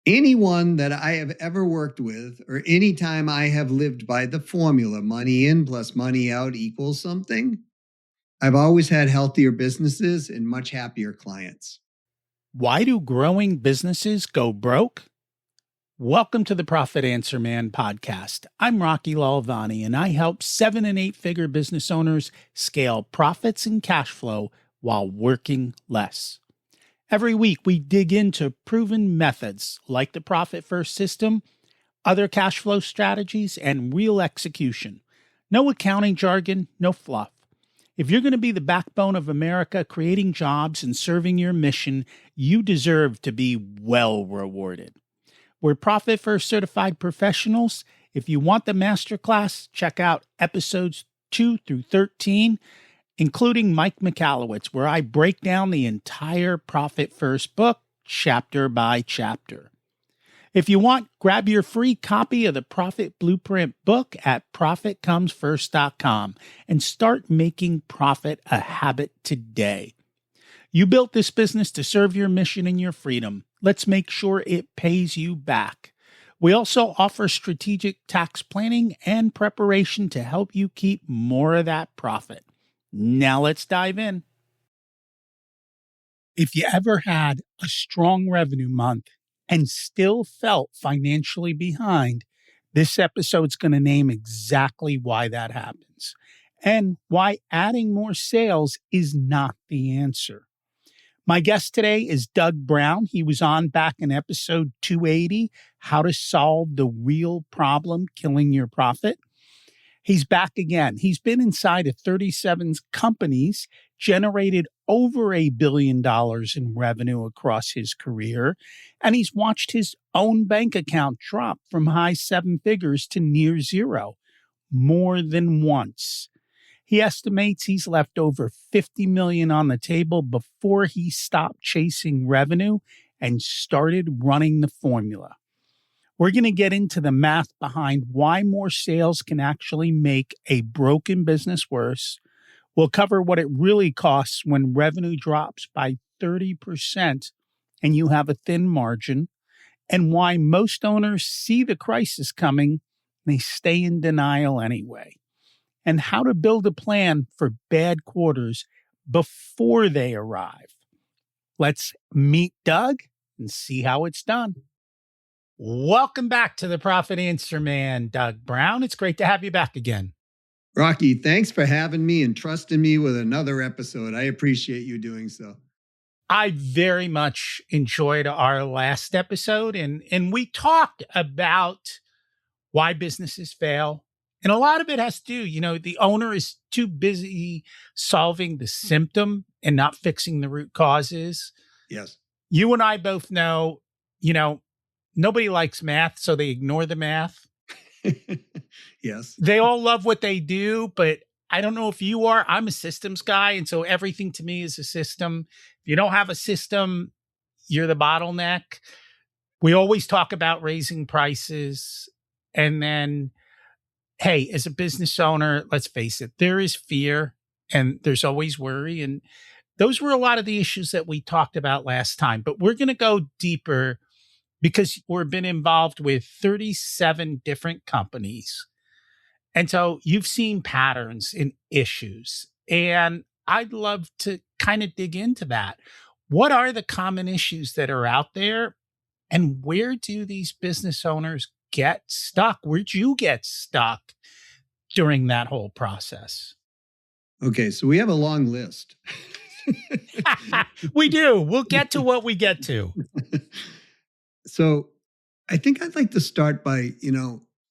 Anyone that I have ever worked with, or any time I have lived by the formula, money in plus money out equals something, I've always had healthier businesses and much happier clients. Why do growing businesses go broke? Welcome to the Profit Answer Man podcast. I'm Rocky Lalvani, and I help 7 and 8 figure business owners scale profits and cash flow while working less. Every week, we dig into proven methods like the Profit First system, other cash flow strategies, and real execution. No accounting jargon, no fluff. If you're going to be the backbone of America, creating jobs and serving your mission, you deserve to be well rewarded. We're Profit First certified professionals. If you want the masterclass, check out episodes 2 through 13, including Mike Michalowicz, where I break down the entire Profit First book, chapter by chapter. If you want, grab your free copy of the Profit Blueprint book at profitcomesfirst.com and start making profit a habit today. You built this business to serve your mission and your freedom. Let's make sure it pays you back. We also offer strategic tax planning and preparation to help you keep more of that profit. Now let's dive in. If you ever had a strong revenue month and still felt financially behind, this episode's going to name exactly why that happens and why adding more sales is not the answer. My guest today is Doug Brown. He was on back in episode 280, How to Solve the Real Problem Killing Your Profit. He's back again. He's been inside of 37 companies, generated over $1 billion in revenue across his career, and he's watched his own bank account drop from high 7 figures to near zero more than once. He estimates he's left over $50 million on the table before he stopped chasing revenue and started running the formula. We're going to get into the math behind why more sales can actually make a broken business worse. We'll cover what it really costs when revenue drops by 30% and you have a thin margin, and why most owners see the crisis coming and they stay in denial anyway, and how to build a plan for bad quarters before they arrive. Let's meet Doug and see how it's done. Welcome back to the Profit Answer Man, Doug Brown. It's great to have you back again. Rocky, thanks for having me and trusting me with another episode. I appreciate you doing so. I very much enjoyed our last episode, and we talked about why businesses fail. And a lot of it has to do, the owner is too busy solving the symptom and not fixing the root causes. Yes. You and I both know, nobody likes math, so they ignore the math. Yes. They all love what they do, but I don't know if you are. I'm a systems guy, and so everything to me is a system. If you don't have a system, you're the bottleneck. We always talk about raising prices, and then, hey, as a business owner, let's face it, there is fear and there's always worry. And those were a lot of the issues that we talked about last time, but we're going to go deeper because we've been involved with 37 different companies. And so you've seen patterns in issues, and I'd love to kind of dig into that. What are the common issues that are out there, and where do these business owners get stuck? Where'd you get stuck during that whole process? Okay, so we have a long list. We do. We'll get to what we get to. So I think I'd like to start by,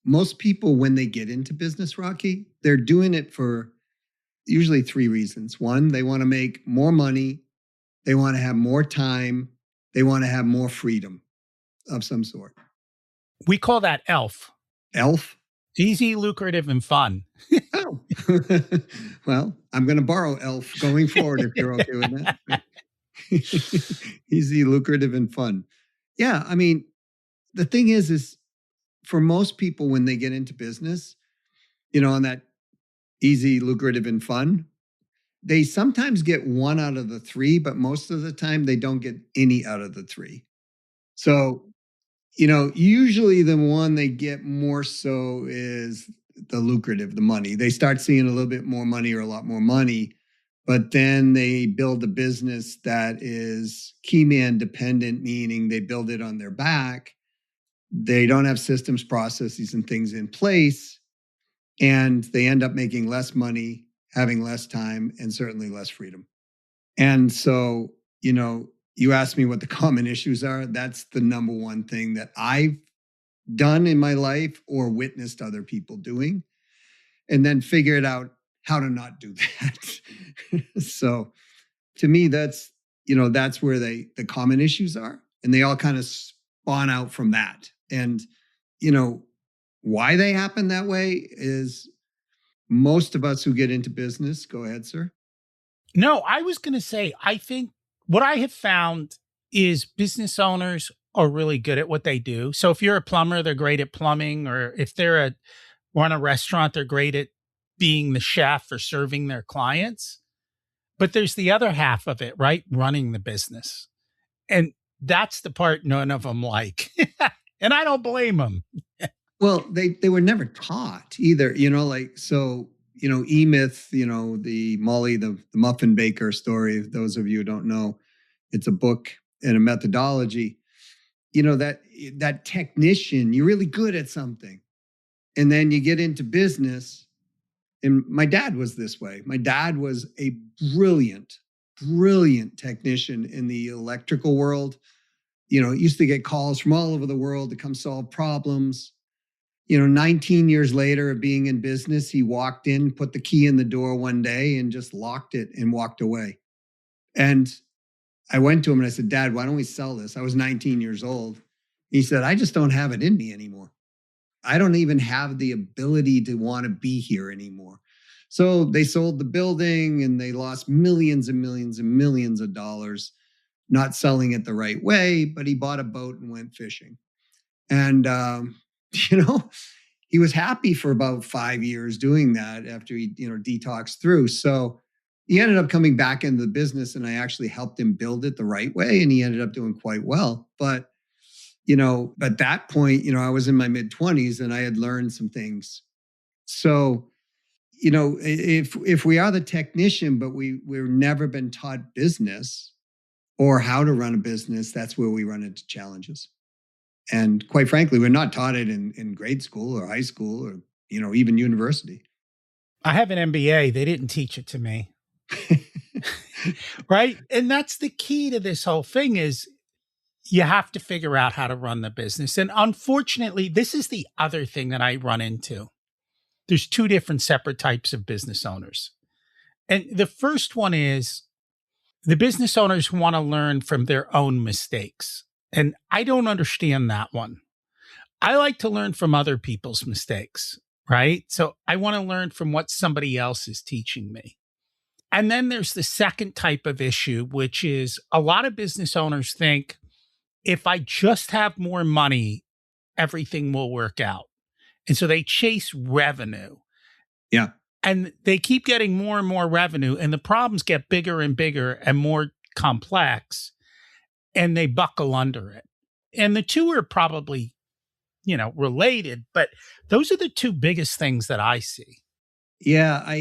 most people, when they get into business, Rocky, they're doing it for usually 3 reasons. One, they want to make more money. They want to have more time. They want to have more freedom of some sort. We call that ELF. ELF? Easy, lucrative, and fun. Oh. Well, I'm going to borrow ELF going forward if you're okay with that. Easy, lucrative, and fun. Yeah, I mean, the thing is for most people when they get into business, on that easy, lucrative, and fun, they sometimes get 1 out of the 3, but most of the time they don't get any out of the 3. So Usually the one they get more so is the lucrative, the money. They start seeing a little bit more money or a lot more money, but then they build a business that is key man dependent, meaning they build it on their back. They don't have systems, processes, and things in place, and they end up making less money, having less time, and certainly less freedom. And so, you asked me what the common issues are. That's the number one thing that I've done in my life or witnessed other people doing, and then figured out how to not do that. So to me, that's where the common issues are. And they all kind of spawn out from that. And, you know, why they happen that way is most of us who get into business, go ahead, sir. No, I was going to say, I think what I have found is business owners are really good at what they do. So if you're a plumber, they're great at plumbing, or if run a restaurant, they're great at being the chef or serving their clients. But there's the other half of it, right? Running the business. And that's the part none of them like. And I don't blame them. Well, they were never taught either, E-Myth, the Molly, the muffin baker story. Those of you who don't know, it's a book and a methodology. That technician, you're really good at something. And then you get into business. And my dad was this way. My dad was a brilliant, brilliant technician in the electrical world. Used to get calls from all over the world to come solve problems. 19 years later of being in business, he walked in, put the key in the door one day and just locked it and walked away. And I went to him and I said, Dad, why don't we sell this? I was 19 years old. He said, I just don't have it in me anymore. I don't even have the ability to want to be here anymore. So they sold the building and they lost millions and millions and millions of dollars, not selling it the right way, but he bought a boat and went fishing. And, he was happy for about 5 years doing that after he, detoxed through. So he ended up coming back into the business and I actually helped him build it the right way. And he ended up doing quite well. But, at that point, I was in my mid-20s and I had learned some things. So, if we are the technician, but we've never been taught business or how to run a business, that's where we run into challenges. And quite frankly, we're not taught it in grade school or high school or, even university. I have an MBA. They didn't teach it to me. Right. And that's the key to this whole thing is you have to figure out how to run the business. And unfortunately, this is the other thing that I run into. There's two different separate types of business owners. And the first one is the business owners who want to learn from their own mistakes. And I don't understand that one. I like to learn from other people's mistakes, right? So I want to learn from what somebody else is teaching me. And then there's the second type of issue, which is a lot of business owners think if I just have more money, everything will work out. And so they chase revenue. Yeah. And they keep getting more and more revenue, and the problems get bigger and bigger and more complex, and they buckle under it. And the two are probably, related, but those are the two biggest things that I see. Yeah.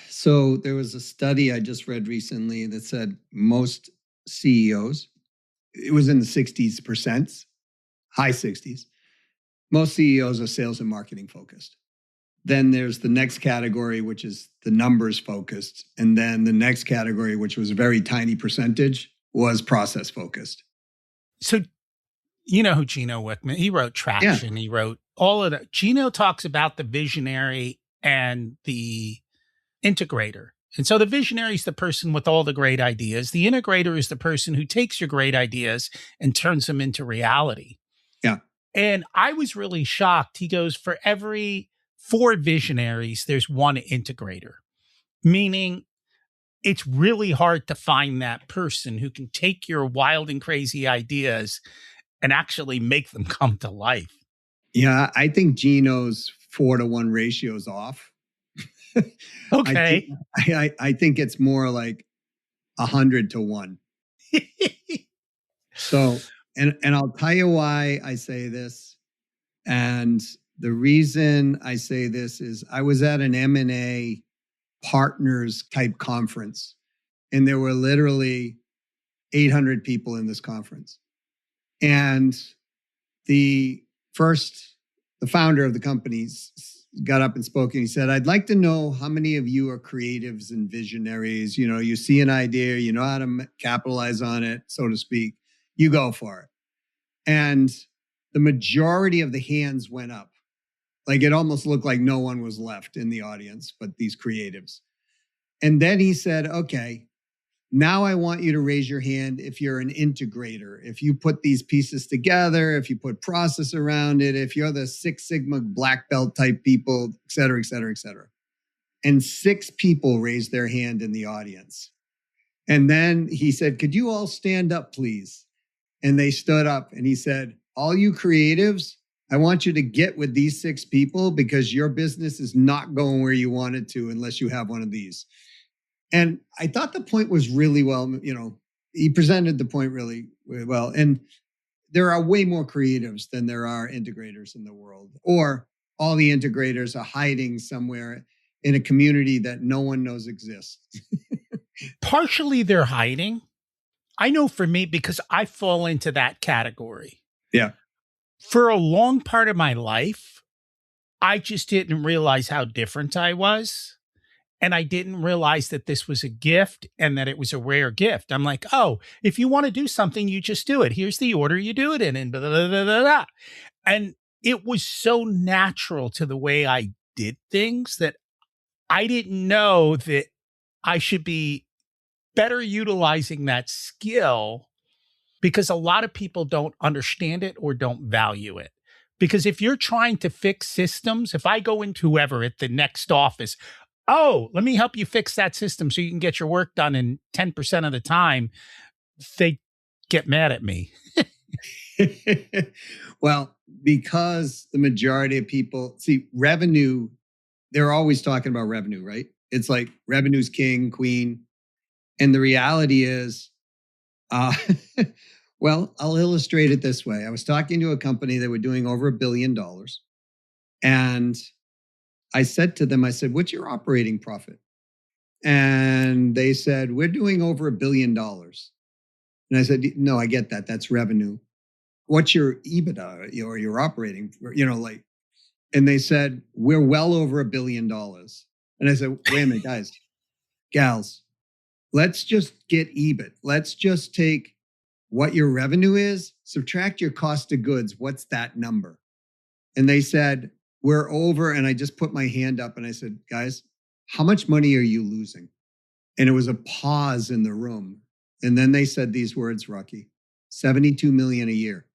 So there was a study I just read recently that said most CEOs, it was in the 60%, high 60s. Most CEOs are sales and marketing focused. Then there's the next category, which is the numbers focused. And then the next category, which was a very tiny percentage, was process focused. So, you know who Gino Wickman, he wrote Traction. Yeah. He wrote all of that. Gino talks about the visionary and the integrator. And so the visionary is the person with all the great ideas. The integrator is the person who takes your great ideas and turns them into reality. Yeah. And I was really shocked. He goes, for every 4 visionaries, there's 1 integrator, meaning it's really hard to find that person who can take your wild and crazy ideas and actually make them come to life. Yeah, I think Gino's 4-to-1 ratio is off. Okay. I think it's more like 100-to-1. So And I'll tell you why I say this. And the reason I say this is I was at an M&A partners type conference, and there were literally 800 people in this conference. And the first, the founder of the company got up and spoke, and he said, I'd like to know how many of you are creatives and visionaries. You know, you see an idea, you know how to capitalize on it, so to speak. You go for it. And the majority of the hands went up. Like it almost looked like no one was left in the audience, but these creatives. And then he said, okay, now I want you to raise your hand if you're an integrator, if you put these pieces together, if you put process around it, if you're the Six Sigma black belt type people, et cetera, et cetera, et cetera. And 6 people raised their hand in the audience. And then he said, could you all stand up, please? And they stood up and he said, all you creatives, I want you to get with these 6 people because your business is not going where you want it to unless you have one of these. And I thought the point was really well, you know, he presented the point really well. And there are way more creatives than there are integrators in the world, or all the integrators are hiding somewhere in a community that no one knows exists. Partially they're hiding. I know for me, because I fall into that category. Yeah. For a long part of my life, I just didn't realize how different I was. And I didn't realize that this was a gift and that it was a rare gift. I'm like, oh, if you want to do something, you just do it. Here's the order you do it in, and blah, blah, blah, blah, blah. And it was so natural to the way I did things that I didn't know that I should be better utilizing that skill, because a lot of people don't understand it or don't value it. Because if you're trying to fix systems, if I go into whoever at the next office, oh, let me help you fix that system so you can get your work done in 10% of the time, they get mad at me. Well, because the majority of people see revenue, they're always talking about revenue, right? It's like revenue's king, queen. And the reality is, well, I'll illustrate it this way. I was talking to a company that were doing over $1 billion. And I said to them, I said, what's your operating profit? And they said, we're doing over $1 billion. And I said, no, I get that. That's revenue. What's your EBITDA or your operating, you know, like, and they said, we're well over $1 billion. And I said, wait a minute, guys, gals, let's just get EBIT. Let's just take what your revenue is, subtract your cost of goods. What's that number? And they said, we're over. And I just put my hand up and I said, guys, how much money are you losing? And it was a pause in the room. And then they said these words, Rocky, 72 million a year.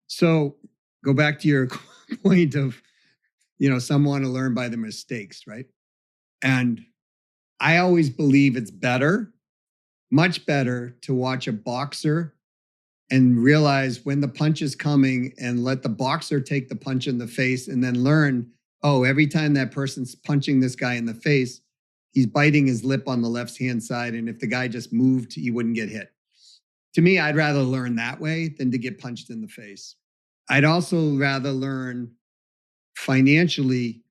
So go back to your point of, you know, some want to learn by their mistakes, right? And I always believe it's better, much better to watch a boxer and realize when the punch is coming and let the boxer take the punch in the face and then learn, oh, every time that person's punching this guy in the face, he's biting his lip on the left-hand side. And if the guy just moved, he wouldn't get hit. To me, I'd rather learn that way than to get punched in the face. I'd also rather learn financially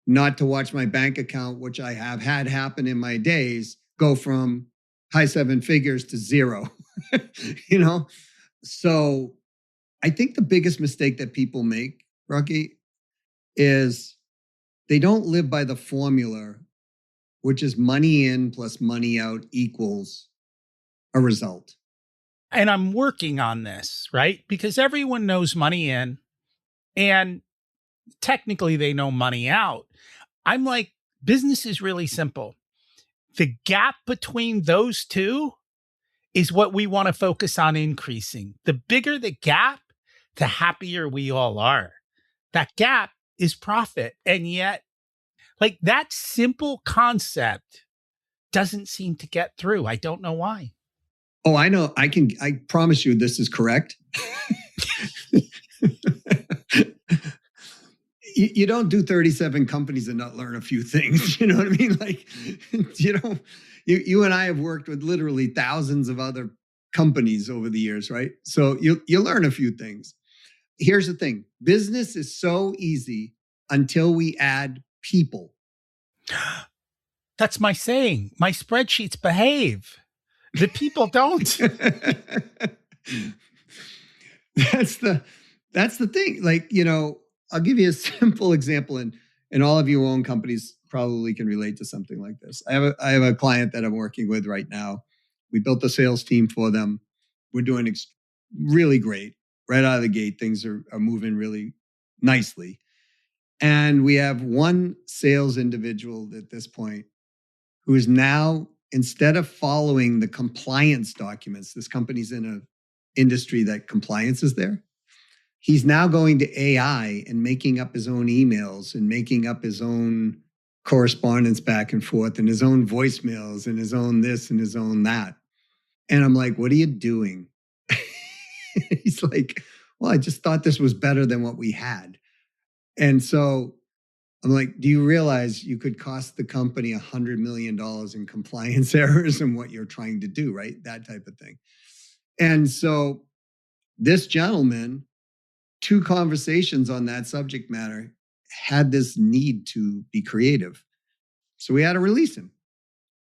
not to watch my bank account, which I have had happen in my days, go from high 7 figures to 0, you know? So I think the biggest mistake that people make, Rocky, is they don't live by the formula, which is money in plus money out equals a result. And I'm working on this, right? Because everyone knows money in and technically they know money out. I'm like, business is really simple. The gap between those two is what we want to focus on increasing. The bigger the gap, the happier we all are. That gap is profit. And yet, like, that simple concept doesn't seem to get through. I don't know why. Oh, I know. I promise you this is correct. You don't do 37 companies and not learn a few things. You know what I mean? Like, you and I have worked with literally thousands of other companies over the years, right? So you learn a few things. Here's the thing. Business is so easy until we add people. That's my saying. My spreadsheets behave. The people don't. that's the thing. Like, I'll give you a simple example, and all of your own companies probably can relate to something like this. I have a client that I'm working with right now. We built a sales team for them. We're doing really great. Right out of the gate, things are moving really nicely. And we have one sales individual at this point who is now, instead of following the compliance documents, this company's in an industry that compliance is there. He's now going to AI and making up his own emails and making up his own correspondence back and forth and his own voicemails and his own this and his own that. And I'm like, what are you doing? He's like, well, I just thought this was better than what we had. And so I'm like, do you realize you could cost the company $100 million in compliance errors and what you're trying to do, right? That type of thing. And so this gentleman, 2 conversations on that subject matter, had this need to be creative. So we had to release him,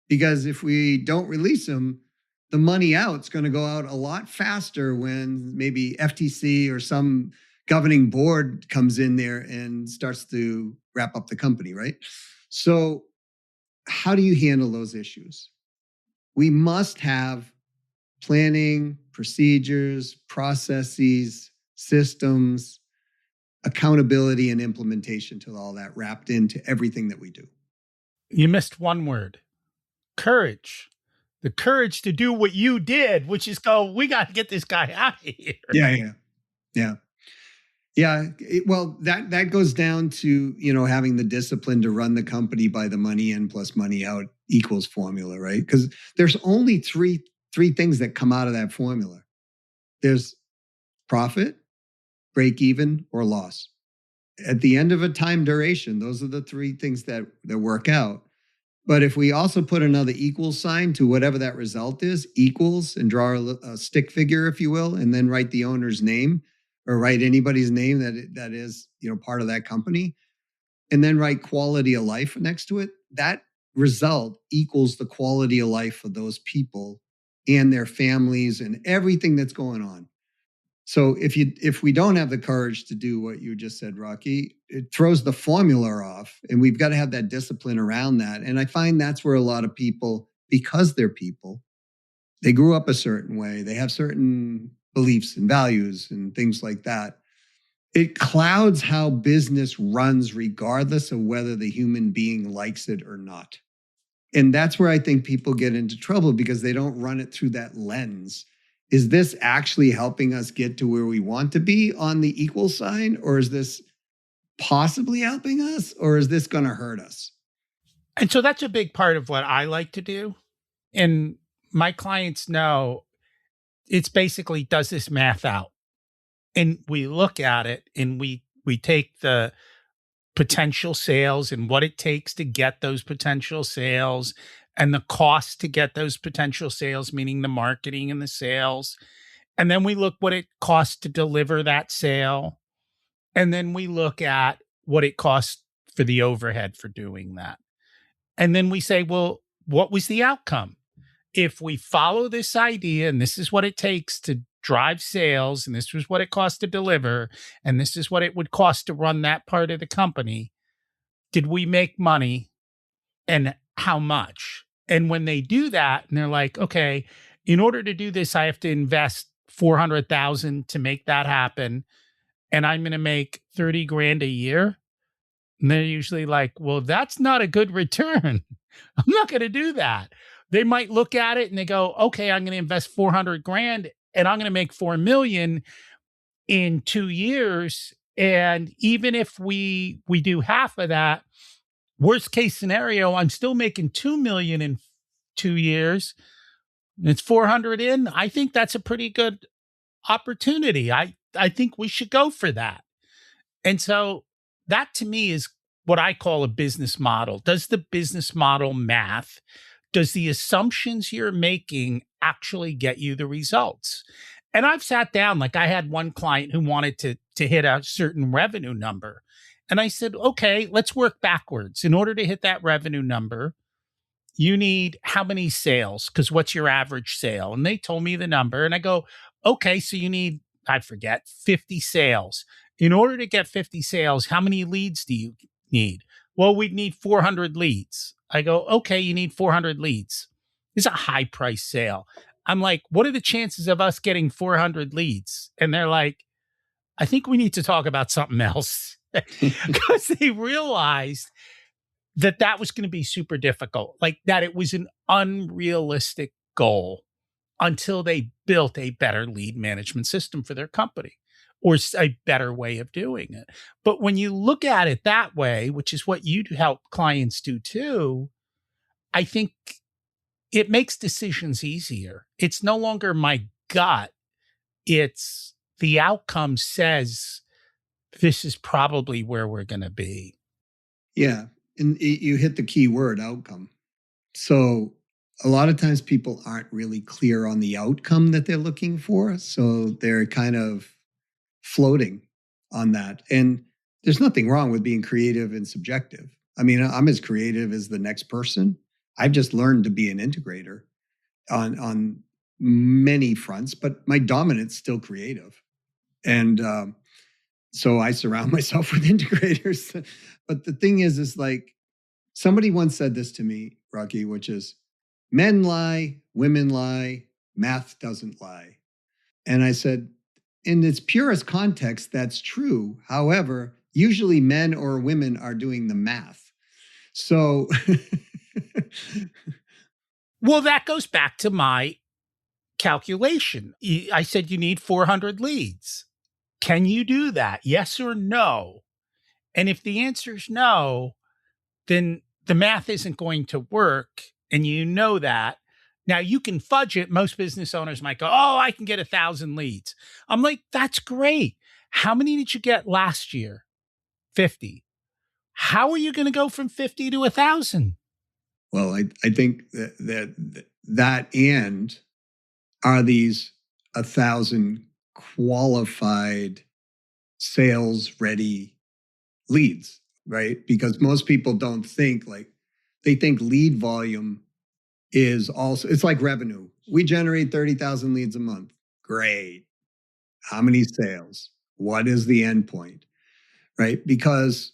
because if we don't release him, the money out's going to go out a lot faster when maybe FTC or some governing board comes in there and starts to wrap up the company, right? So how do you handle those issues? We must have planning, procedures, processes, systems, accountability, and implementation to all that wrapped into everything that we do. You missed one word: courage. The courage to do what you did, which is go, we got to get this guy out of here. Yeah. Well, that goes down to, having the discipline to run the company by the money in plus money out equals formula, right? Because there's only three things that come out of that formula. There's profit, break even, or loss. At the end of a time duration, those are the 3 things that work out. But if we also put another equal sign to whatever that result is, equals, and draw a stick figure, if you will, and then write the owner's name or write anybody's name that is, part of that company, and then write quality of life next to it, that result equals the quality of life of those people and their families and everything that's going on. So if we don't have the courage to do what you just said, Rocky, it throws the formula off, and we've got to have that discipline around that. And I find that's where a lot of people, because they're people, they grew up a certain way, they have certain beliefs and values and things like that. It clouds how business runs, regardless of whether the human being likes it or not. And that's where I think people get into trouble, because they don't run it through that lens. Is this actually helping us get to where we want to be on the equal sign? Or is this possibly helping us? Or is this going to hurt us? And so that's a big part of what I like to do. And my clients know it's basically, does this math out? And we look at it and we take the potential sales and what it takes to get those potential sales and the cost to get those potential sales, meaning the marketing and the sales. And then we look what it costs to deliver that sale. And then we look at what it costs for the overhead for doing that. And then we say, well, what was the outcome? If we follow this idea, and this is what it takes to drive sales, and this was what it costs to deliver, and this is what it would cost to run that part of the company, did we make money, and how much? And when they do that, and they're like, okay, in order to do this, I have to invest $400,000 to make that happen, and I'm going to make 30 grand a year. And they're usually like, well, that's not a good return. I'm not going to do that. They might look at it and they go, okay, I'm going to invest 400 grand and I'm going to make 4 million in 2 years. And even if we do half of that, worst case scenario, I'm still making 2 million in 2 years. It's 400 in. I think that's a pretty good opportunity. I think we should go for that. And so that to me is what I call a business model. Does the business model math? Does the assumptions you're making actually get you the results? And I've sat down, like I had one client who wanted to hit a certain revenue number. And I said, okay, let's work backwards. In order to hit that revenue number, you need how many sales? Because what's your average sale? And they told me the number. And I go, okay, so you need, I forget, 50 sales. In order to get 50 sales, how many leads do you need? Well, we'd need 400 leads. I go, okay, you need 400 leads. It's a high price sale. I'm like, what are the chances of us getting 400 leads? And they're like, I think we need to talk about something else because they realized that that was going to be super difficult, like that it was an unrealistic goal until they built a better lead management system for their company or a better way of doing it. But when you look at it that way, which is what you help clients do too, I think it makes decisions easier. It's no longer my gut, it's the outcome says this is probably where we're going to be. Yeah. And you hit the key word, outcome. So a lot of times people aren't really clear on the outcome that they're looking for. So they're kind of floating on that. And there's nothing wrong with being creative and subjective. I mean, I'm as creative as the next person. I've just learned to be an integrator on many fronts, but my dominant's still creative. And so I surround myself with integrators. But the thing is like somebody once said this to me, Rocky, which is men lie, women lie, math doesn't lie. And I said, in its purest context, that's true. However, usually men or women are doing the math. So, well, that goes back to my calculation. I said you need 400 leads. Can you do that? Yes or no? And if the answer is no, then the math isn't going to work. And you know that. Now you can fudge it. Most business owners might go, oh, I can get 1,000 leads. I'm like, that's great. How many did you get last year? 50. How are you going to go from 50 to 1,000? Well, I think that and are these 1,000 qualified sales ready leads, right? Because most people don't think like they think lead volume is also, it's like revenue. We generate 30,000 leads a month. Great. How many sales? What is the endpoint? Right? Because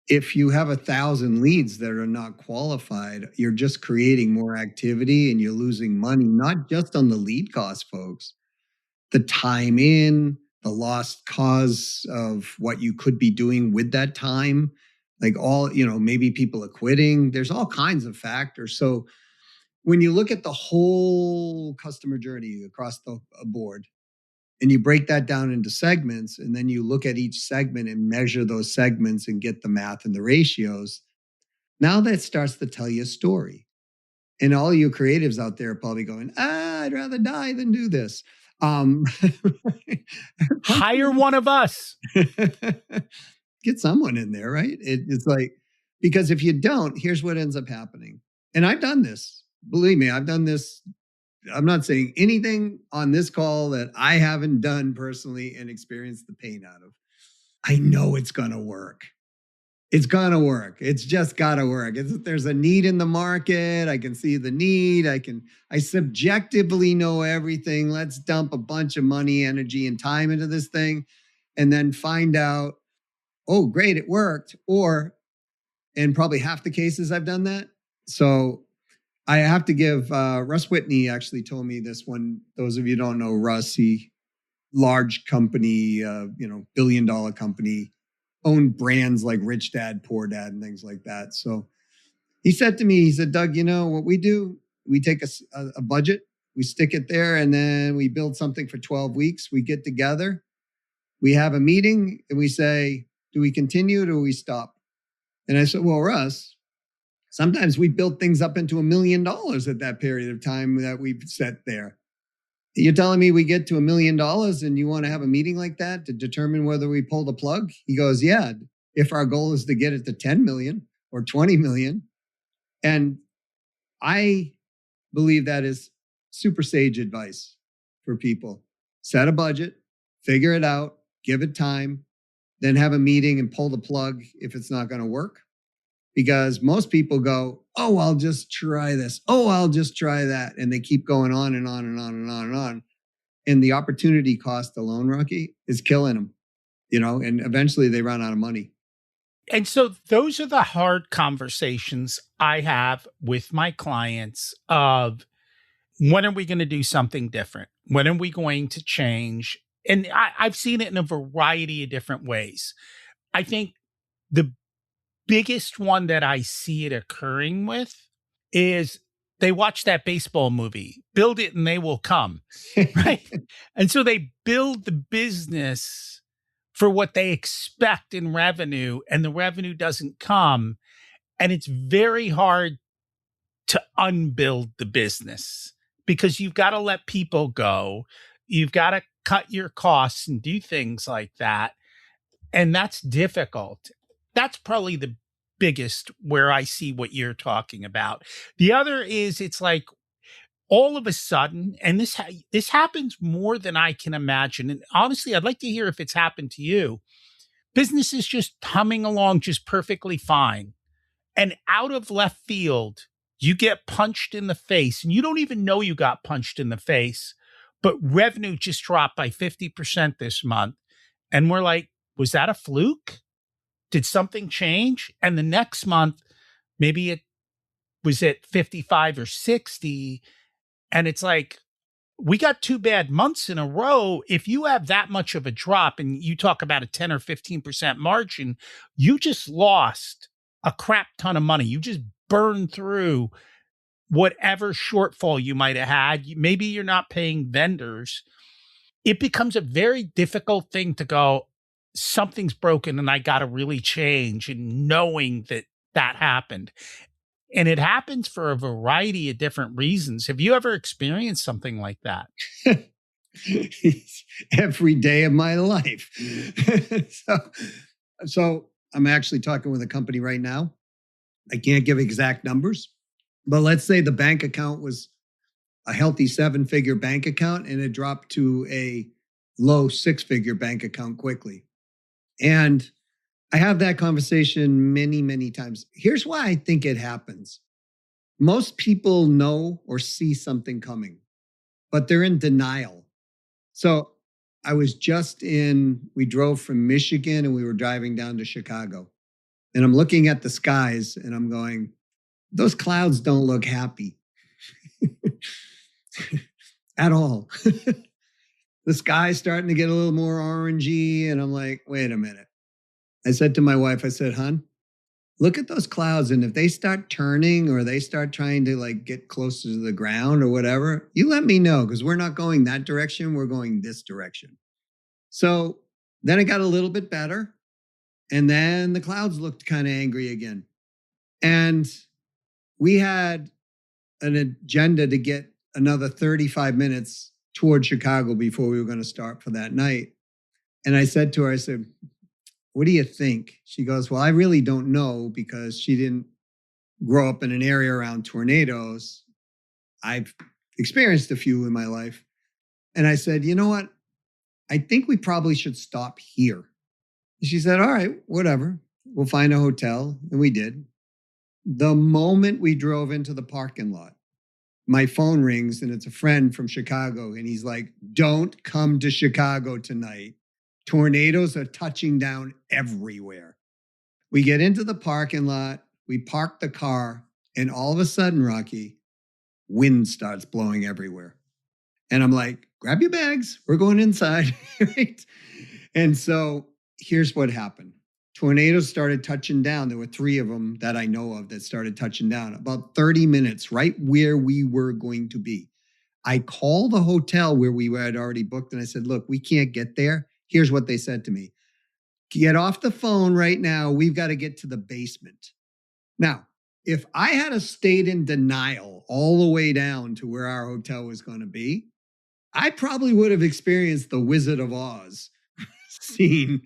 if you have 1,000 leads that are not qualified, you're just creating more activity and you're losing money, not just on the lead cost, folks, the time in, the lost cause of what you could be doing with that time, like all, maybe people are quitting. There's all kinds of factors. So when you look at the whole customer journey across the board, and you break that down into segments, and then you look at each segment and measure those segments and get the math and the ratios, now that starts to tell you a story. And all you creatives out there are probably going, I'd rather die than do this. Hire one of us. Get someone in there, right? It's like, because if you don't, here's what ends up happening. And I've done this. Believe me, I've done this. I'm not saying anything on this call that I haven't done personally and experienced the pain out of. I know it's going to work. It's going to work. It's just got to work. There's a need in the market. I can see the need. I subjectively know everything. Let's dump a bunch of money, energy, and time into this thing and then find out, oh, great, it worked. Or in probably half the cases I've done that. So I have to give Russ Whitney actually told me this one. Those of you who don't know Russ, he large company, $1 billion company, owned brands like Rich Dad, Poor Dad, and things like that. So he said to me, he said, Doug, what we do? We take a budget, we stick it there, and then we build something for 12 weeks. We get together, we have a meeting, and we say, do we continue or do we stop? And I said, well, Russ, sometimes we built things up into $1 million at that period of time that we've set there. You're telling me we get to $1 million and you want to have a meeting like that to determine whether we pull the plug? He goes, yeah, if our goal is to get it to 10 million or 20 million. And I believe that is super sage advice for people. Set a budget, figure it out, give it time, then have a meeting and pull the plug if it's not going to work. Because most people go, oh, I'll just try this. Oh, I'll just try that. And they keep going on and on and on and on and on. And the opportunity cost alone, Rocky, is killing them, and eventually they run out of money. And so those are the hard conversations I have with my clients of when are we going to do something different? When are we going to change? And I've seen it in a variety of different ways. I think the biggest one that I see it occurring with is they watch that baseball movie, Build It and They Will Come, right? And so they build the business for what they expect in revenue, and the revenue doesn't come. And it's very hard to unbuild the business because you've got to let people go. You've got to cut your costs and do things like that. And that's difficult. That's probably the biggest where I see what you're talking about. The other is it's like all of a sudden, and this happens more than I can imagine. And honestly, I'd like to hear if it's happened to you. Business is just humming along just perfectly fine. And out of left field, you get punched in the face, and you don't even know you got punched in the face, but revenue just dropped by 50% this month. And we're like, was that a fluke? Did something change? And the next month, maybe it was at 55 or 60. And it's like, we got 2 bad months in a row. If you have that much of a drop and you talk about a 10 or 15% margin, you just lost a crap ton of money. You just burned through whatever shortfall you might have had. Maybe you're not paying vendors. It becomes a very difficult thing to go, something's broken and I got to really change, and knowing that that happened. And it happens for a variety of different reasons. Have you ever experienced something like that? Every day of my life. so I'm actually talking with a company right now. I can't give exact numbers, but let's say the bank account was a healthy 7-figure bank account and it dropped to a low 6-figure bank account quickly. And I have that conversation many, many times. Here's why I think it happens. Most people know or see something coming, but they're in denial. So we drove from Michigan and we were driving down to Chicago. And I'm looking at the skies and I'm going, those clouds don't look happy at all. The sky's starting to get a little more orangey. And I'm like, wait a minute. I said to my wife, I said, hon, look at those clouds. And if they start turning or they start trying to like get closer to the ground or whatever, you let me know, because we're not going that direction. We're going this direction. So then it got a little bit better. And then the clouds looked kind of angry again. And we had an agenda to get another 35 minutes toward Chicago before we were going to start for that night. And I said to her, I said, what do you think? She goes, well, I really don't know, because she didn't grow up in an area around tornadoes. I've experienced a few in my life. And I said, you know what? I think we probably should stop here. She said, all right, whatever. We'll find a hotel. And we did. The moment we drove into the parking lot, my phone rings and it's a friend from Chicago. And he's like, don't come to Chicago tonight. Tornadoes are touching down everywhere. We get into the parking lot, we park the car, and all of a sudden, Rocky, wind starts blowing everywhere. And I'm like, grab your bags, we're going inside, right? And so here's what happened. Tornadoes started touching down. There were 3 of them that I know of that started touching down. About 30 minutes, right where we were going to be. I called the hotel where we had already booked, and I said, look, we can't get there. Here's what they said to me. Get off the phone right now. We've got to get to the basement. Now, if I had stayed in denial all the way down to where our hotel was going to be, I probably would have experienced the Wizard of Oz scene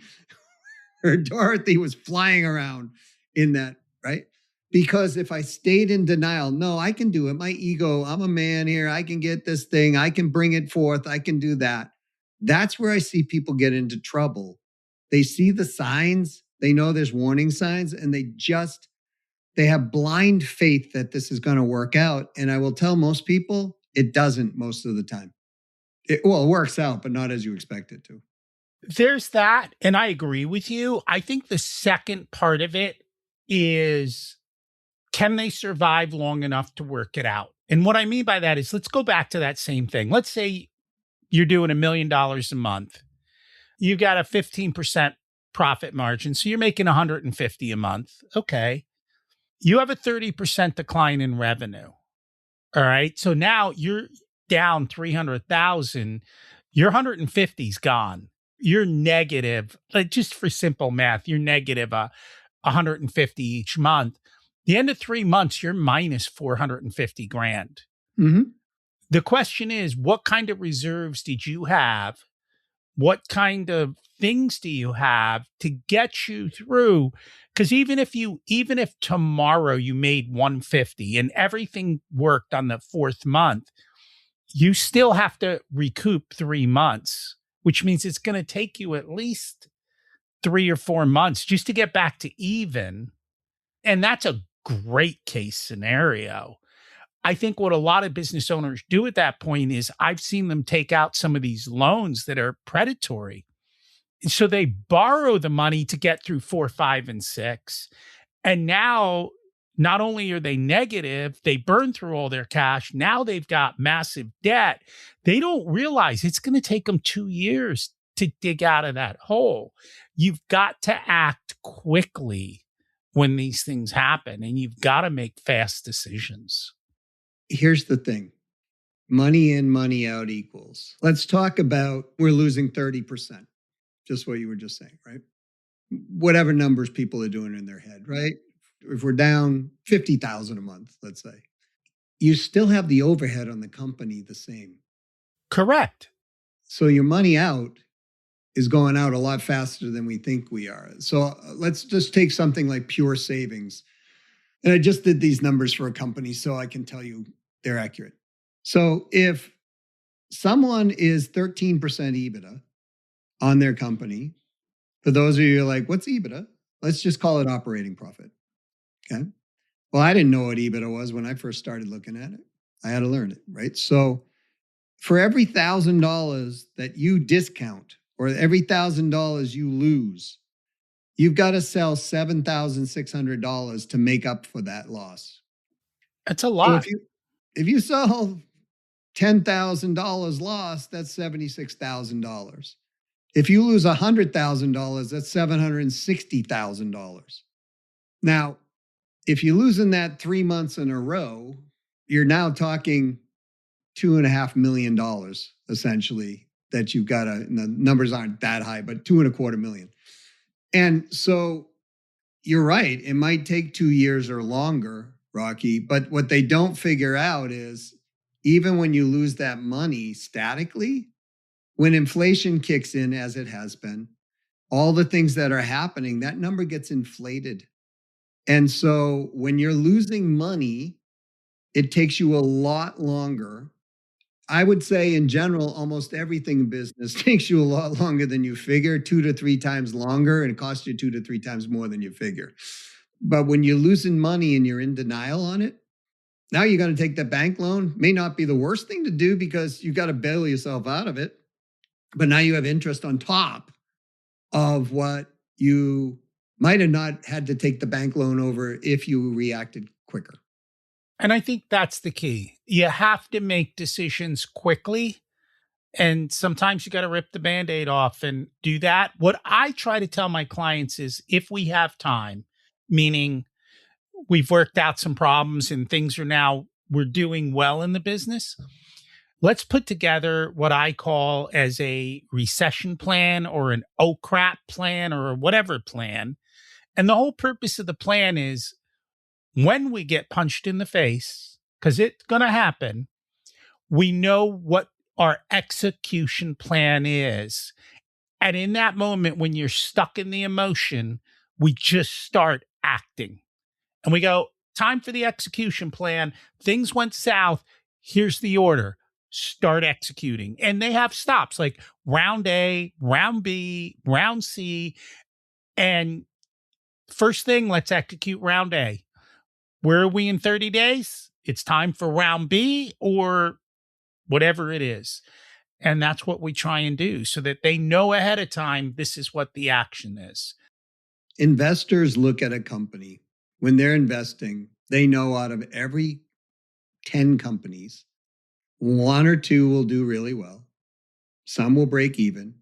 where Dorothy was flying around in that, right? Because if I stayed in denial, no, I can do it. My ego, I'm a man here. I can get this thing. I can bring it forth. I can do that. That's where I see people get into trouble. They see the signs, they know there's warning signs, and they have blind faith that this is going to work out. And I will tell most people it doesn't most of the time. It works out, but not as you expect it to. There's that. And I agree with you. I think the second part of it is, can they survive long enough to work it out? And what I mean by that is, let's go back to that same thing. Let's say you're doing $1 million a month. You've got a 15% profit margin. So you're making 150 a month. Okay. You have a 30% decline in revenue. All right. So now you're down 300,000. Your 150's gone. You're negative, just for simple math, you're negative 150 each month. The end of 3 months, you're minus 450 grand. Mm-hmm. The question is, what kind of reserves did you have? What kind of things do you have to get you through? Because even if tomorrow you made 150 and everything worked on the fourth month, you still have to recoup 3 months, which means it's going to take you at least 3 or 4 months just to get back to even. And that's a great case scenario. I think what a lot of business owners do at that point is, I've seen them take out some of these loans that are predatory. So they borrow the money to get through 4, 5, and 6. And now not only are they negative, they burn through all their cash. Now they've got massive debt. They don't realize it's going to take them 2 years to dig out of that hole. You've got to act quickly when these things happen, and you've got to make fast decisions. Here's the thing. Money in, money out equals. Let's talk about, we're losing 30%. Just what you were just saying, right? Whatever numbers people are doing in their head, right? If we're down 50,000 a month, let's say, you still have the overhead on the company the same. Correct. So your money out is going out a lot faster than we think we are. So let's just take something like pure savings. And I just did these numbers for a company, so I can tell you they're accurate. So if someone is 13% EBITDA on their company, for those of you who are like, what's EBITDA? Let's just call it operating profit. Okay. Well, I didn't know what EBITDA was when I first started looking at it. I had to learn it, right? So for every $1,000 that you discount, or every $1,000 you lose, you've got to sell $7,600 to make up for that loss. That's a lot. So if you sell $10,000 loss, that's $76,000. If you lose $100,000, that's $760,000. Now, if you're losing that 3 months in a row, you're now talking $2.5 million, essentially, that you've got to, and the numbers aren't that high, but $2.25 million. And so you're right. It might take 2 years or longer, Rocky, but what they don't figure out is, even when you lose that money statically, when inflation kicks in, as it has been, all the things that are happening, that number gets inflated. And so when you're losing money, it takes you a lot longer. I would say in general, almost everything in business takes you a lot longer than you figure, 2 to 3 times longer, and it costs you 2 to 3 times more than you figure. But when you're losing money and you're in denial on it, now you're going to take the bank loan. May not be the worst thing to do because you've got to bail yourself out of it. But now you have interest on top of what you might have not had to take the bank loan over if you reacted quicker. And I think that's the key. You have to make decisions quickly. And sometimes you got to rip the Band-Aid off and do that. What I try to tell my clients is, if we have time, meaning we've worked out some problems and we're doing well in the business, let's put together what I call as a recession plan, or an oh crap plan, or whatever plan. And the whole purpose of the plan is, when we get punched in the face, because it's going to happen, we know what our execution plan is. And in that moment, when you're stuck in the emotion, we just start acting. And we go, time for the execution plan. Things went south. Here's the order. Start executing. And they have stops like round A, round B, round C. And first thing, let's execute round A. Where are we in 30 days? It's time for round B or whatever it is. And that's what we try and do so that they know ahead of time this is what the action is. Investors look at a company when they're investing, they know out of every 10 companies, one or two will do really well, some will break even,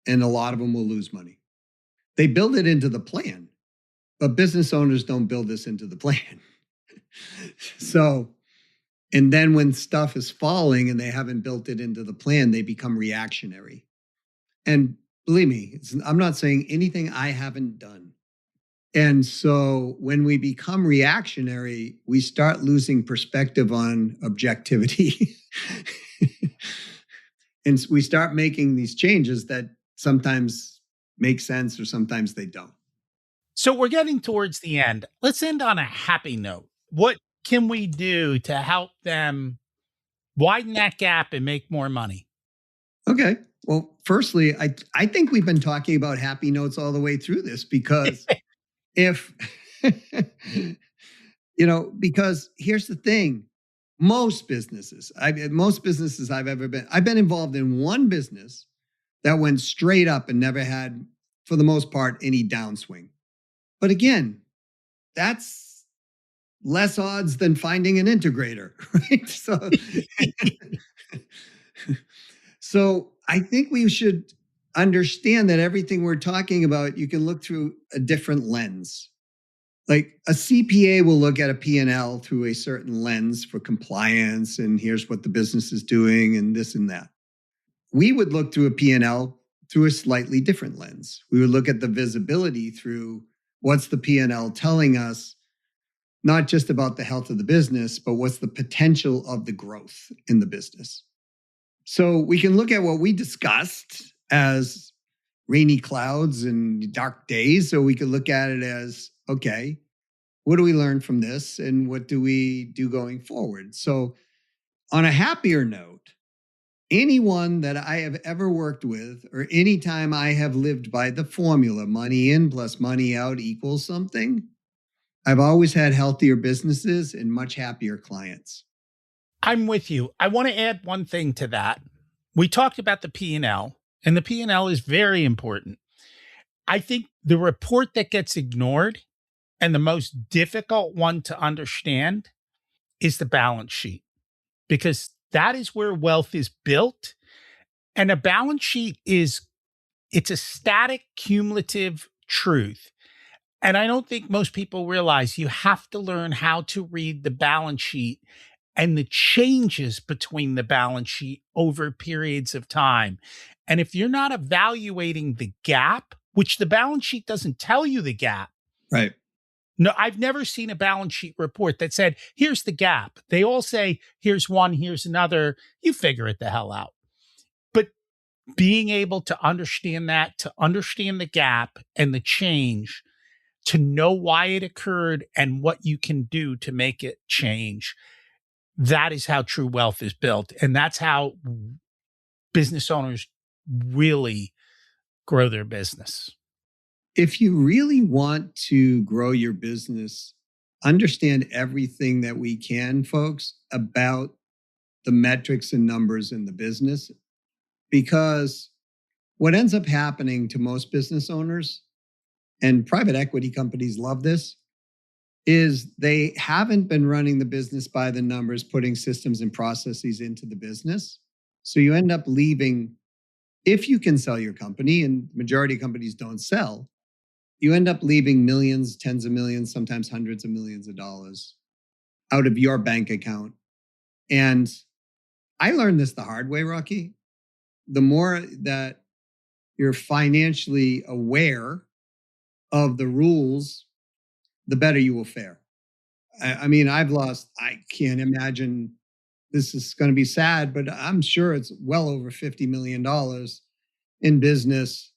and a lot of them will lose money. They build it into the plan, but business owners don't build this into the plan. So, and then when stuff is falling and they haven't built it into the plan, they become reactionary. And believe me, I'm not saying anything I haven't done. And so when we become reactionary, we start losing perspective on objectivity. And we start making these changes that sometimes make sense or sometimes they don't. So we're getting towards the end. Let's end on a happy note. What can we do to help them widen that gap and make more money? Okay. Well, firstly, I think we've been talking about happy notes all the way through this because if, because here's the thing. Most businesses I've been involved in one business that went straight up and never had, for the most part, any downswing. But again, that's less odds than finding an integrator, right? So I think we should understand that everything we're talking about, you can look through a different lens. Like a CPA will look at a P&L through a certain lens for compliance and here's what the business is doing and this and that. We would look through a P&L through a slightly different lens. We would look at the visibility through what's the P&L telling us, not just about the health of the business, but what's the potential of the growth in the business. So we can look at what we discussed as rainy clouds and dark days. So we could look at it as, okay, what do we learn from this and what do we do going forward? So on a happier note, anyone that I have ever worked with or any time I have lived by the formula, money in plus money out equals something, I've always had healthier businesses and much happier clients. I'm with you. I want to add one thing to that. We talked about the P&L, and the P&L is very important. I think the report that gets ignored and the most difficult one to understand is the balance sheet, because that is where wealth is built. And a balance sheet it's a static cumulative truth. And I don't think most people realize you have to learn how to read the balance sheet and the changes between the balance sheet over periods of time. And if you're not evaluating the gap, which the balance sheet doesn't tell you the gap. Right. No, I've never seen a balance sheet report that said, here's the gap. They all say, here's one, here's another. You figure it the hell out. But being able to understand that, to understand the gap and the change, to know why it occurred and what you can do to make it change. That is how true wealth is built. And that's how business owners really grow their business. If you really want to grow your business, understand everything that we can, folks, about the metrics and numbers in the business. Because what ends up happening to most business owners, and private equity companies love this, is they haven't been running the business by the numbers, putting systems and processes into the business. So you end up leaving, if you can sell your company, and majority of companies don't sell, you end up leaving millions, tens of millions, sometimes hundreds of millions of dollars out of your bank account. And I learned this the hard way, Rocky. The more that you're financially aware of the rules, the better you will fare. I mean, I can't imagine, this is going to be sad, but I'm sure it's well over $50 million in business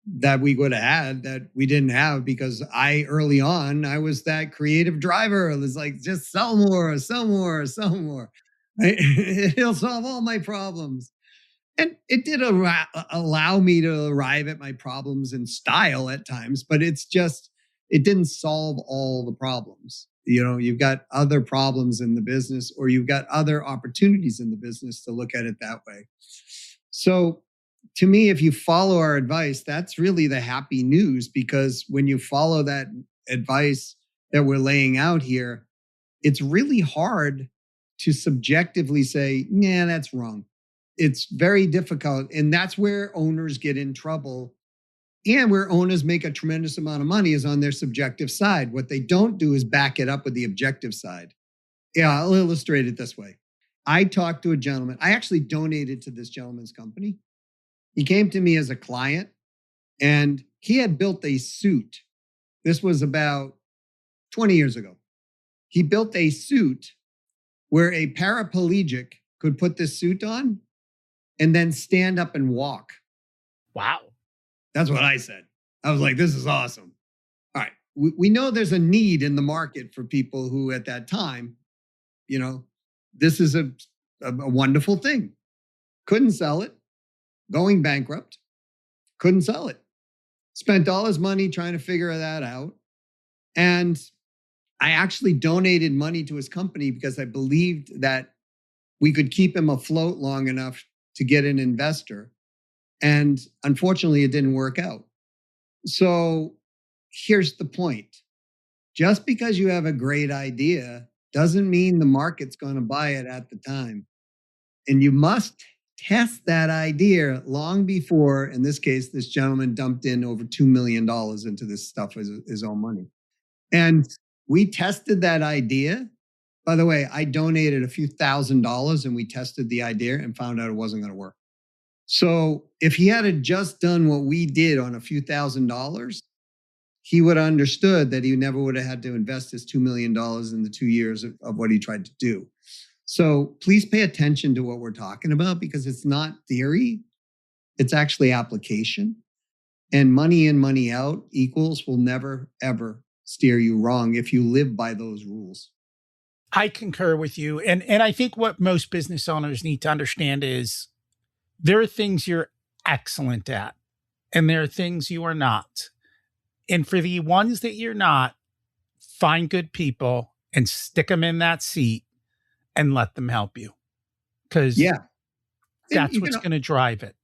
that we would have had that we didn't have because early on, I was that creative driver. It was like, just sell more, sell more, sell more. Right? It'll solve all my problems. And it did allow me to arrive at my problems in style at times, but it didn't solve all the problems. You've got other problems in the business, or you've got other opportunities in the business to look at it that way. So, to me, if you follow our advice, that's really the happy news, because when you follow that advice that we're laying out here, it's really hard to subjectively say, nah, that's wrong. It's very difficult. And that's where owners get in trouble. And where owners make a tremendous amount of money is on their subjective side. What they don't do is back it up with the objective side. Yeah, I'll illustrate it this way. I talked to a gentleman. I actually donated to this gentleman's company. He came to me as a client, and he had built a suit. This was about 20 years ago. He built a suit where a paraplegic could put this suit on and then stand up and walk. Wow. That's what I said. I was like, this is awesome. All right. We know there's a need in the market for people who at that time, this is a wonderful thing. Couldn't sell it. Going bankrupt. Couldn't sell it. Spent all his money trying to figure that out. And I actually donated money to his company because I believed that we could keep him afloat long enough to get an investor. And unfortunately, it didn't work out. So here's the point. Just because you have a great idea doesn't mean the market's going to buy it at the time. And you must test that idea long before, in this case, this gentleman dumped in over $2 million into this stuff as his own money. And we tested that idea. By the way, I donated a few $1,000s and we tested the idea and found out it wasn't going to work. So if he had just done what we did on a few $1,000s, he would have understood that he never would have had to invest his $2 million in the 2 years of what he tried to do. So please pay attention to what we're talking about, because it's not theory. It's actually application. And money in, money out equals will never, ever steer you wrong if you live by those rules. I concur with you. And I think what most business owners need to understand is there are things you're excellent at, and there are things you are not. And for the ones that you're not, find good people and stick them in that seat and let them help you. Because that's what's going to drive it.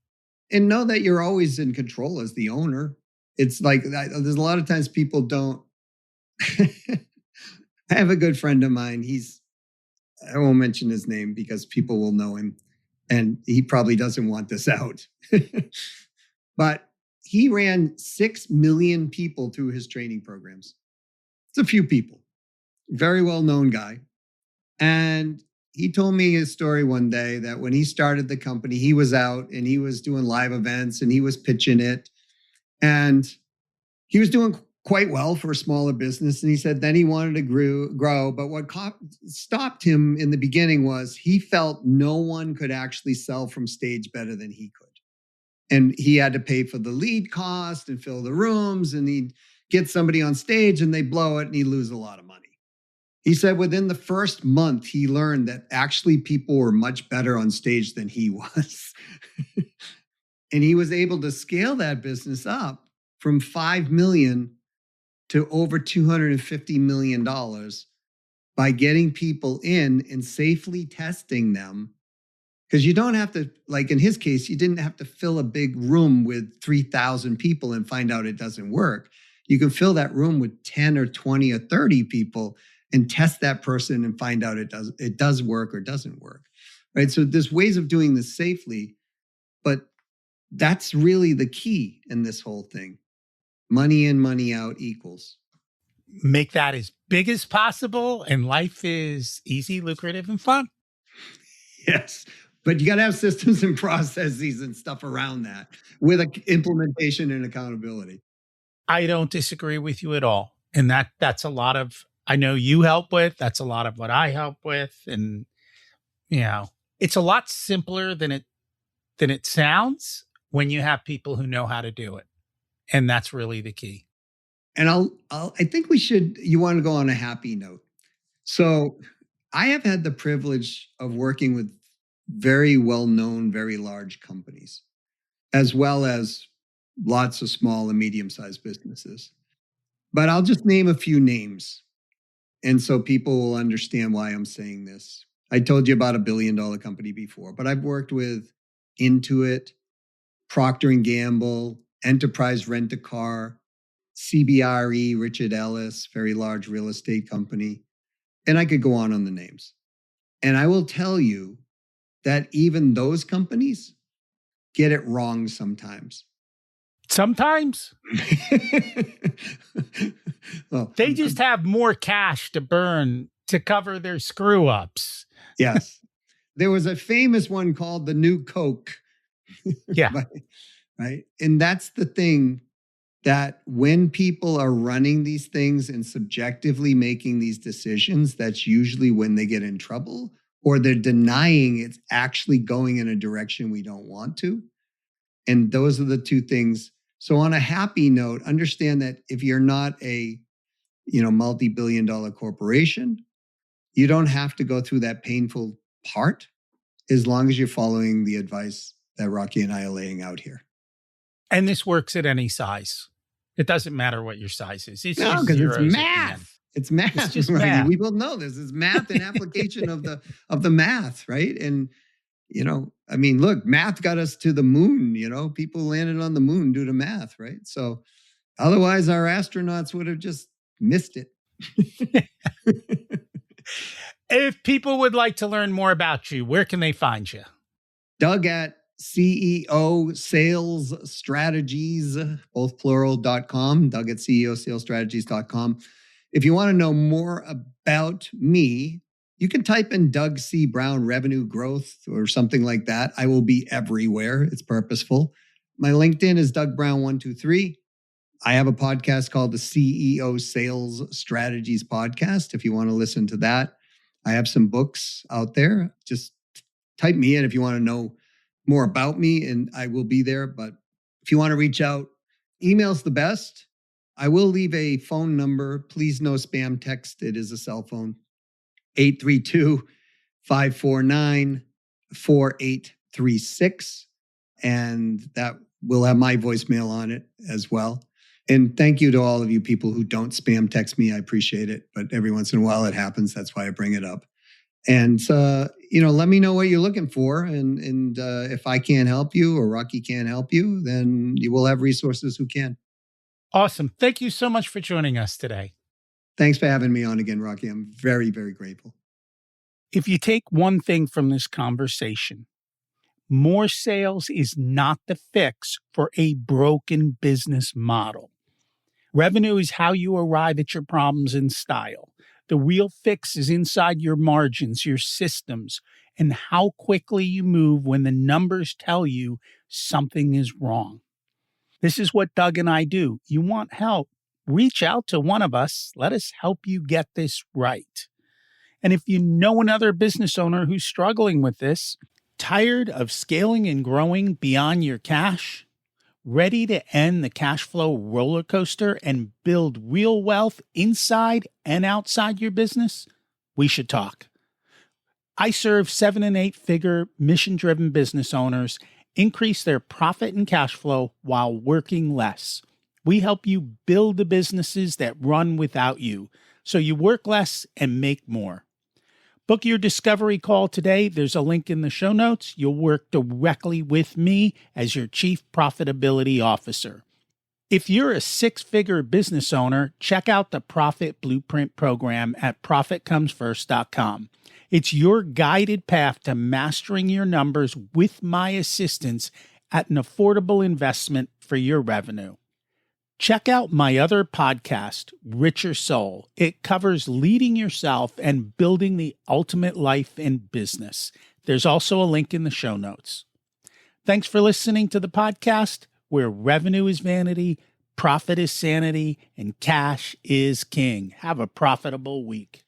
And know that you're always in control as the owner. It's like, there's a lot of times people don't. I have a good friend of mine. I won't mention his name because people will know him, and he probably doesn't want this out. But he ran 6 million people through his training programs. It's a few people. Very well-known guy. And he told me his story one day that when he started the company, he was out and he was doing live events and he was pitching it. And he was doing quite well for a smaller business. And he said then he wanted to grow. But what stopped him in the beginning was he felt no one could actually sell from stage better than he could. And he had to pay for the lead cost and fill the rooms, and he'd get somebody on stage and they blow it and he'd lose a lot of money. He said within the first month, he learned that actually people were much better on stage than he was. And he was able to scale that business up from 5 million to over $250 million by getting people in and safely testing them. Because you don't have to, like in his case, you didn't have to fill a big room with 3,000 people and find out it doesn't work. You can fill that room with 10 or 20 or 30 people and test that person and find out it does work or doesn't work, right? So there's ways of doing this safely, but that's really the key in this whole thing. Money in, money out equals. Make that as big as possible, and life is easy, lucrative, and fun. Yes, but you got to have systems and processes and stuff around that with implementation and accountability. I don't disagree with you at all. And that's a lot of, I know you help with, that's a lot of what I help with. And, it's a lot simpler than it sounds when you have people who know how to do it. And that's really the key. And I think you want to go on a happy note. So I have had the privilege of working with very well-known, very large companies, as well as lots of small and medium-sized businesses. But I'll just name a few names. And so people will understand why I'm saying this. I told you about $1 billion company before, but I've worked with Intuit, Procter and Gamble, Enterprise Rent-A-Car, CBRE, Richard Ellis, very large real estate company. And I could go on the names. And I will tell you that even those companies get it wrong sometimes. Sometimes Well, they just have more cash to burn to cover their screw ups. Yes. There was a famous one called the New Coke. Yeah. Right. And that's the thing, that when people are running these things and subjectively making these decisions, that's usually when they get in trouble, or they're denying it's actually going in a direction we don't want to. And those are the two things. So on a happy note, understand that if you're not a, multi-billion dollar corporation, you don't have to go through that painful part as long as you're following the advice that Rocky and I are laying out here. And this works at any size. It doesn't matter what your size is. It's No, just because it's zeros at the math. end. It's math. It's just right? math. We both know this. It's math and application of the math, right? And look, math got us to the moon. People landed on the moon due to math, right? So otherwise, our astronauts would have just missed it. If people would like to learn more about you, where can they find you? Doug at CEO Sales Strategies, both plural.com, Doug at CEO Sales Strategies.com. If you want to know more about me, you can type in Doug C. Brown Revenue Growth or something like that. I will be everywhere. It's purposeful. My LinkedIn is Doug Brown 123. I have a podcast called the CEO Sales Strategies Podcast. If you want to listen to that, I have some books out there. Just type me in if you want to know more about me, and I will be there. But if you want to reach out, email's the best. I will leave a phone number. Please no spam text. It is a cell phone. 832-549-4836. And that will have my voicemail on it as well. And thank you to all of you people who don't spam text me. I appreciate it. But every once in a while it happens. That's why I bring it up. And, let me know what you're looking for. And if I can't help you or Rocky can't help you, then you will have resources who can. Awesome. Thank you so much for joining us today. Thanks for having me on again, Rocky. I'm very, very grateful. If you take one thing from this conversation, more sales is not the fix for a broken business model. Revenue is how you arrive at your problems in style. The real fix is inside your margins, your systems, and how quickly you move when the numbers tell you something is wrong. This is what Doug and I do. You want help? Reach out to one of us. Let us help you get this right. And if you know another business owner who's struggling with this, tired of scaling and growing beyond your cash, ready to end the cash flow roller coaster and build real wealth inside and outside your business, we should talk. I serve 7- and 8-figure mission-driven business owners increase their profit and cash flow while working less. We help you build the businesses that run without you, so you work less and make more. Book your discovery call today. There's a link in the show notes. You'll work directly with me as your Chief Profitability Officer. If you're a 6-figure business owner, check out the Profit Blueprint program at ProfitComesFirst.com. It's your guided path to mastering your numbers with my assistance at an affordable investment for your revenue. Check out my other podcast, Richer Soul. It covers leading yourself and building the ultimate life and business. There's also a link in the show notes. Thanks for listening to the podcast, where revenue is vanity, profit is sanity, and cash is king. Have a profitable week.